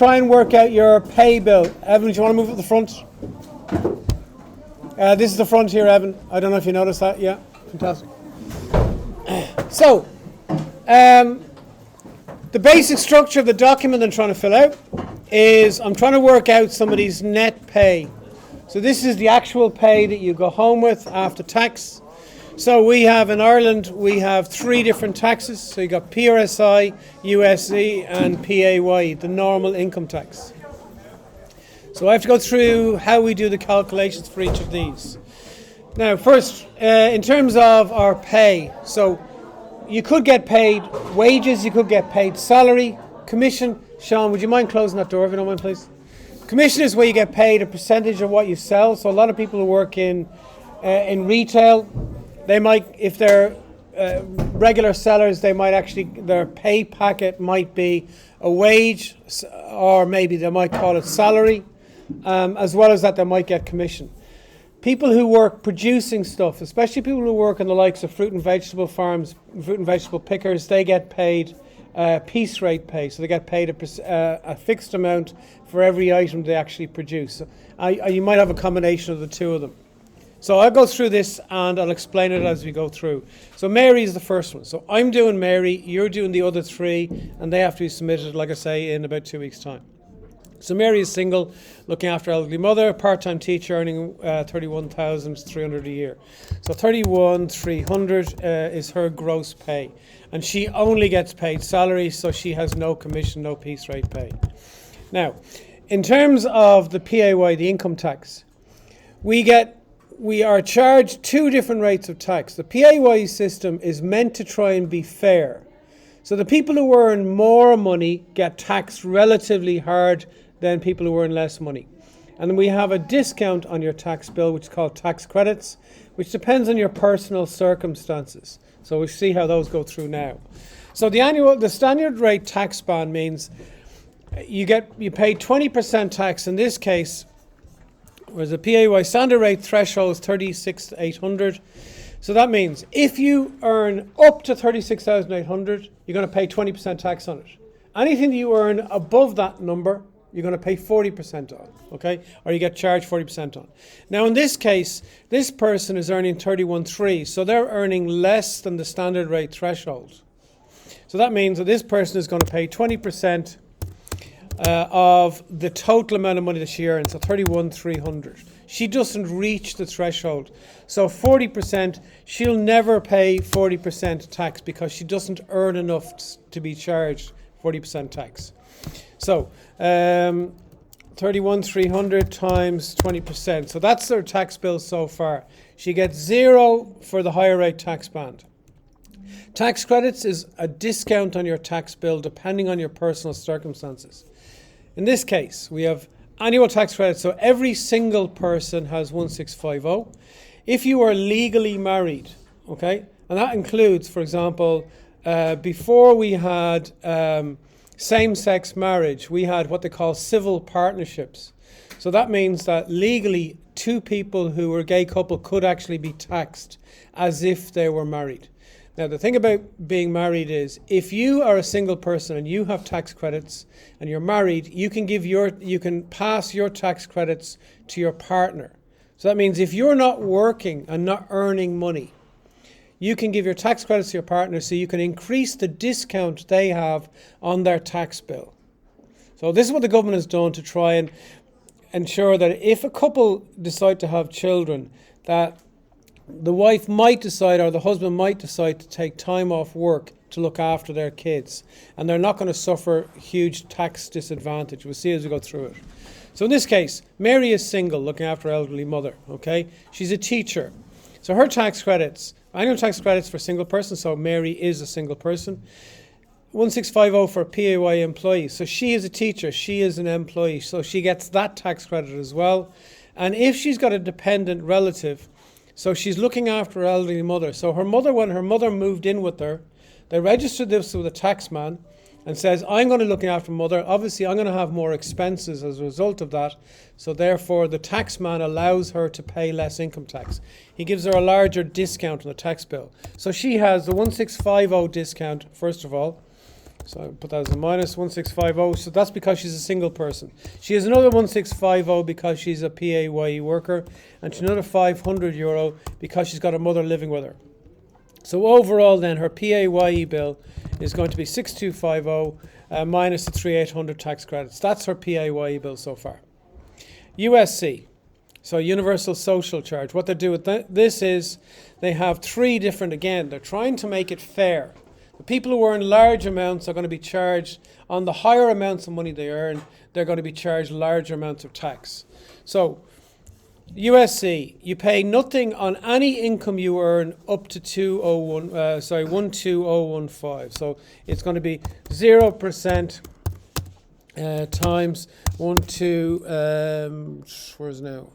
Try and work out your pay bill. Evan, do you want to move at the front? This is the front here, Evan. I don't know if you noticed that. Yeah, fantastic. So, the basic structure of the document I'm trying to fill out is I'm trying to work out somebody's net pay. So this is the actual pay that you go home with after tax. So we have in Ireland, we have 3 different taxes. So you got PRSI, USC and PAYE, the normal income tax. So I have to go through how we do the calculations for each of these. Now first, in terms of our pay, so you could get paid wages, you could get paid salary, commission. Sean, would you mind closing that door if you don't mind, please? Commission is where you get paid a percentage of what you sell. So a lot of people who work in retail, they might, if they're regular sellers, they might actually, their pay packet might be a wage, or maybe they might call it salary, as well as that they might get commission. People who work producing stuff, especially people who work in the likes of fruit and vegetable farms, fruit and vegetable pickers, they get paid piece rate pay. So they get paid a fixed amount for every item they actually produce. So you might have a combination of the two of them. So I'll go through this and I'll explain it as we go through. So Mary is the first one. So I'm doing Mary, you're doing the other 3, and they have to be submitted, like I say, in about 2 weeks' time. So Mary is single, looking after elderly mother, part-time teacher, earning 31,300 a year. So 31,300 is her gross pay. And she only gets paid salary, so she has no commission, no piece rate pay. Now, in terms of the PAYE, the income tax, we are charged 2 different rates of tax. The PAYE system is meant to try and be fair. So the people who earn more money get taxed relatively hard than people who earn less money. And then we have a discount on your tax bill, which is called tax credits, which depends on your personal circumstances. So we'll see how those go through now. So the standard rate tax band means you pay 20% tax. In this case, whereas the PAYE standard rate threshold is 36,800. So that means if you earn up to 36,800, you're going to pay 20% tax on it. Anything that you earn above that number, you're going to pay 40% on, okay? Or you get charged 40% on. Now in this case, this person is earning 31,300, so they're earning less than the standard rate threshold. So that means that this person is going to pay 20% of the total amount of money that she earns, so 31,300. She doesn't reach the threshold. So 40%, she'll never pay 40% tax because she doesn't earn enough to be charged 40% tax. So 31,300 times 20%. So that's her tax bill so far. She gets 0 for the higher rate tax band. Tax credits is a discount on your tax bill depending on your personal circumstances. In this case, we have annual tax credits. So every single person has 1650. If you are legally married, okay, and that includes, for example, before we had same-sex marriage, we had what they call civil partnerships. So that means that legally 2 people who were a gay couple could actually be taxed as if they were married. Now the thing about being married is if you are a single person and you have tax credits and you're married, you can pass your tax credits to your partner. So that means if you're not working and not earning money, you can give your tax credits to your partner so you can increase the discount they have on their tax bill. So this is what the government has done to try and ensure that if a couple decide to have children, that the wife might decide or the husband might decide to take time off work to look after their kids. And they're not going to suffer huge tax disadvantage. We'll see as we go through it. So in this case, Mary is single, looking after her elderly mother. Okay, she's a teacher. So her tax credits, annual tax credits for single person, so Mary is a single person. 1650 for a PAYE employee. So she is a teacher, she is an employee, so she gets that tax credit as well. And if she's got a dependent relative, so she's looking after her elderly mother. So her mother, when her mother moved in with her, they registered this with a tax man and says, I'm going to look after mother. Obviously, I'm going to have more expenses as a result of that. So therefore, the tax man allows her to pay less income tax. He gives her a larger discount on the tax bill. So she has the 1650 discount, first of all. So I put that as a minus 1650. So that's because she's a single person. She has another 1650 because she's a PAYE worker, and she's another €500 because she's got a mother living with her. So overall then her PAYE bill is going to be 6250 minus the 3800 tax credits. That's her PAYE bill so far. USC, so Universal Social Charge. What they do with this is they have three different, again, they're trying to make it fair. The people who earn large amounts are going to be charged on the higher amounts of money they earn, they're going to be charged larger amounts of tax. So USC, you pay nothing on any income you earn up to 12015. So it's going to be 0% times where's now?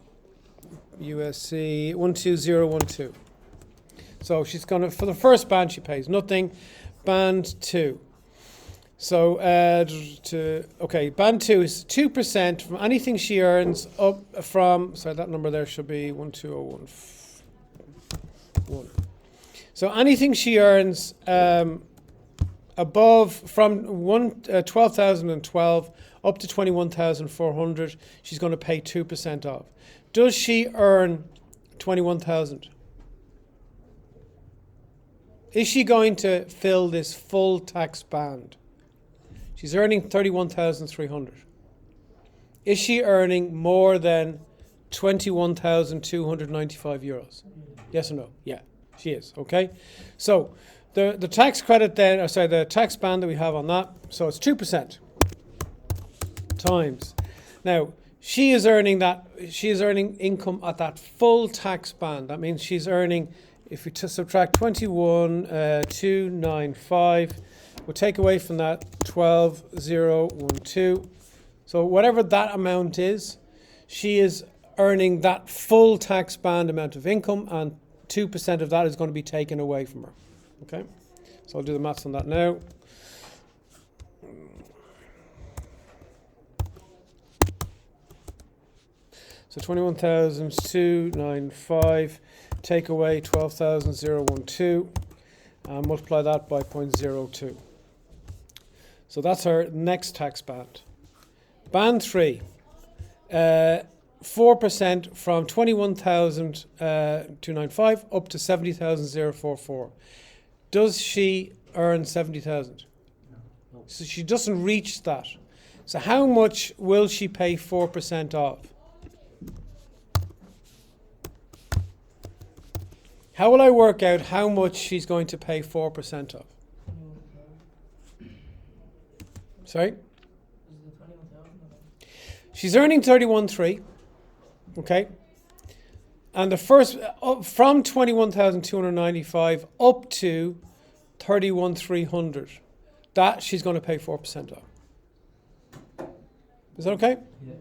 USC 12012. So she's going to, for the first band she pays nothing. Band 2. So band 2 is 2% from anything she earns up from, sorry, that number there should be 12011. So anything she earns above, from 12,012 up to 21,400, she's going to pay 2% of. Does she earn 21,000? Is she going to fill this full tax band? She's earning 31,300. Is she earning more than 21,295 euros? Yes or no? Yeah, she is. Okay. So the tax credit then, the tax band that we have on that, so it's 2% times. Now she is earning income at that full tax band. That means she's earning, if we subtract 21,295, we'll take away from that 12,012. So whatever that amount is, she is earning that full tax band amount of income, and 2% of that is going to be taken away from her. Okay, so I'll do the maths on that now. So 21,295, take away 12,012, and multiply that by 0.02. So that's our next tax band. Band 3, 4% from 21,295 up to 70,044. Does she earn 70,000? No. So she doesn't reach that. So how much will she pay 4% of? How will I work out how much she's going to pay 4% of? Sorry? She's earning 31,300, okay? And the first, from 21,295 up to 31,300, that she's going to pay 4% of. Is that okay? Yeah.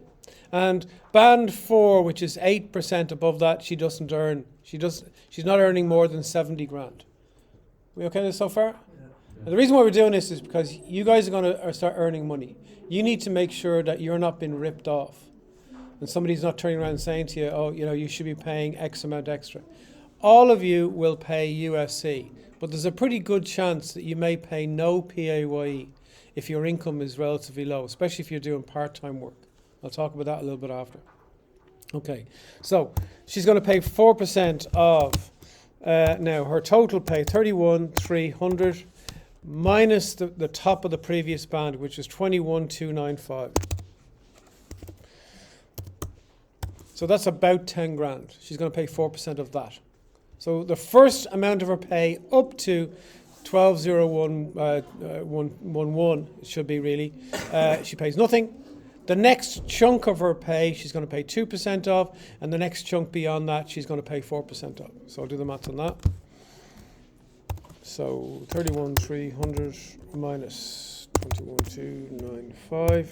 And band 4, which is 8% above that, she doesn't earn. She's not earning more than 70 grand. We okay with this so far? Yeah. And the reason why we're doing this is because you guys are going to start earning money. You need to make sure that you're not being ripped off, and somebody's not turning around and saying to you, "Oh, you should be paying X amount extra." All of you will pay USC, but there's a pretty good chance that you may pay no PAYE if your income is relatively low, especially if you're doing part-time work. I'll talk about that a little bit after. Okay, so she's going to pay 4% of now her total pay, 31,300 minus the top of the previous band, which is 21,295. So that's about 10 grand. She's going to pay 4% of that. So the first amount of her pay up to 12,011 should be really, she pays nothing. The next chunk of her pay, she's going to pay 2% of, and the next chunk beyond that, she's going to pay 4% of. So I'll do the maths on that. So 31,300 minus 21,295.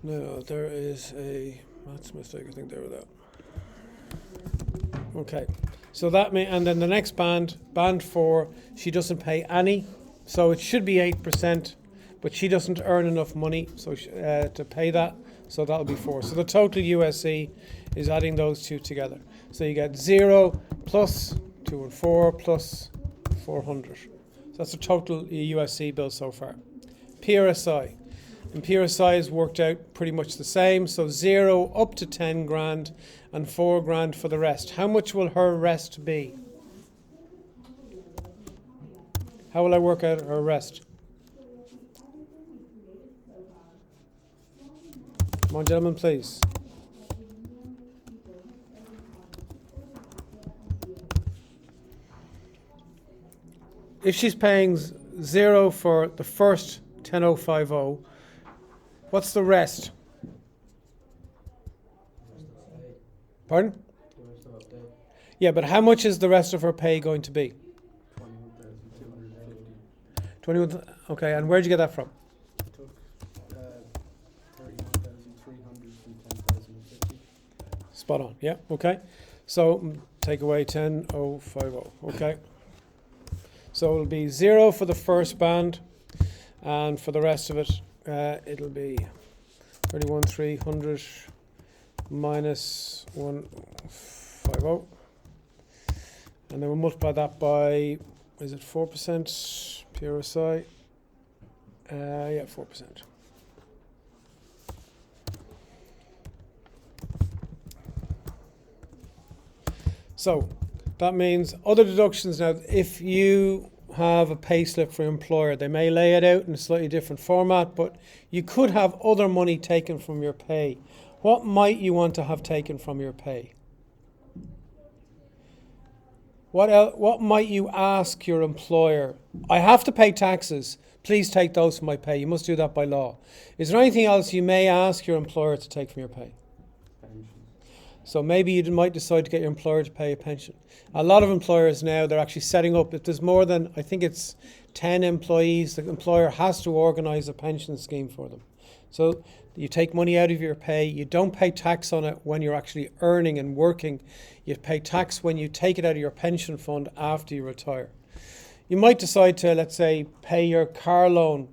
No, there is a maths mistake, I think there with that. Okay. So that and then the next band 4, she doesn't pay any, so it should be 8%, but she doesn't earn enough money to pay that, so that'll be 4. So the total USC is adding those two together. So you get 0 plus 214 plus 400. So that's the total USC bill so far. PRSI. And PRSI has worked out pretty much the same. So 0 up to 10 grand and 4 grand for the rest. How much will her rest be? How will I work out her rest? Come on, gentlemen, please. If she's paying 0 for the first 10,050, what's the rest? Pardon? Yeah, but how much is the rest of her pay going to be? 21. Okay, and where'd you get that from? I took 31,300 from 10,050. Spot on. Yeah. Okay. So take away 10,050. Okay. So it'll be 0 for the first band, and for the rest of it, it'll be 31,300 minus 150, and then we'll multiply that by, is it 4%? PRSI. Yeah, 4%. So that means other deductions. Now, if you have a pay slip for your employer, they may lay it out in a slightly different format, but you could have other money taken from your pay. What might you want to have taken from your pay? What might you ask your employer? I have to pay taxes. Please take those from my pay. You must do that by law. Is there anything else you may ask your employer to take from your pay? Pensions. So maybe you might decide to get your employer to pay a pension. A lot of employers now, they're actually setting up, if there's more than, I think it's 10 employees, the employer has to organise a pension scheme for them. So you take money out of your pay, you don't pay tax on it when you're actually earning and working. You pay tax when you take it out of your pension fund after you retire. You might decide to, let's say, pay your car loan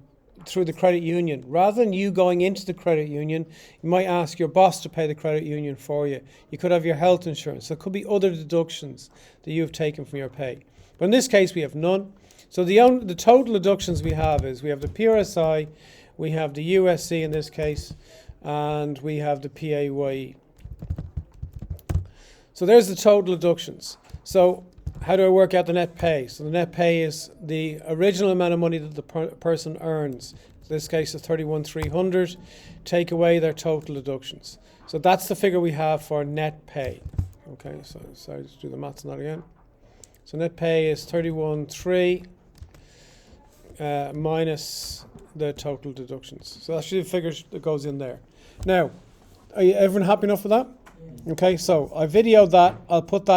through the credit union. Rather than you going into the credit union, you might ask your boss to pay the credit union for you. You could have your health insurance. There could be other deductions that you've taken from your pay. But in this case, we have none. So the total deductions we have is, we have the PRSI, we have the USC in this case, and we have the PAYE. So there's the total deductions. So how do I work out the net pay? So the net pay is the original amount of money that the person earns. In this case, is 31,300. Take away their total deductions. So that's the figure we have for net pay. Okay, so sorry, let's do the maths on that again. So net pay is 31,300 minus the total deductions. So that's the figure that goes in there. Now, are you everyone happy enough with that? Okay, so I videoed that. I'll put that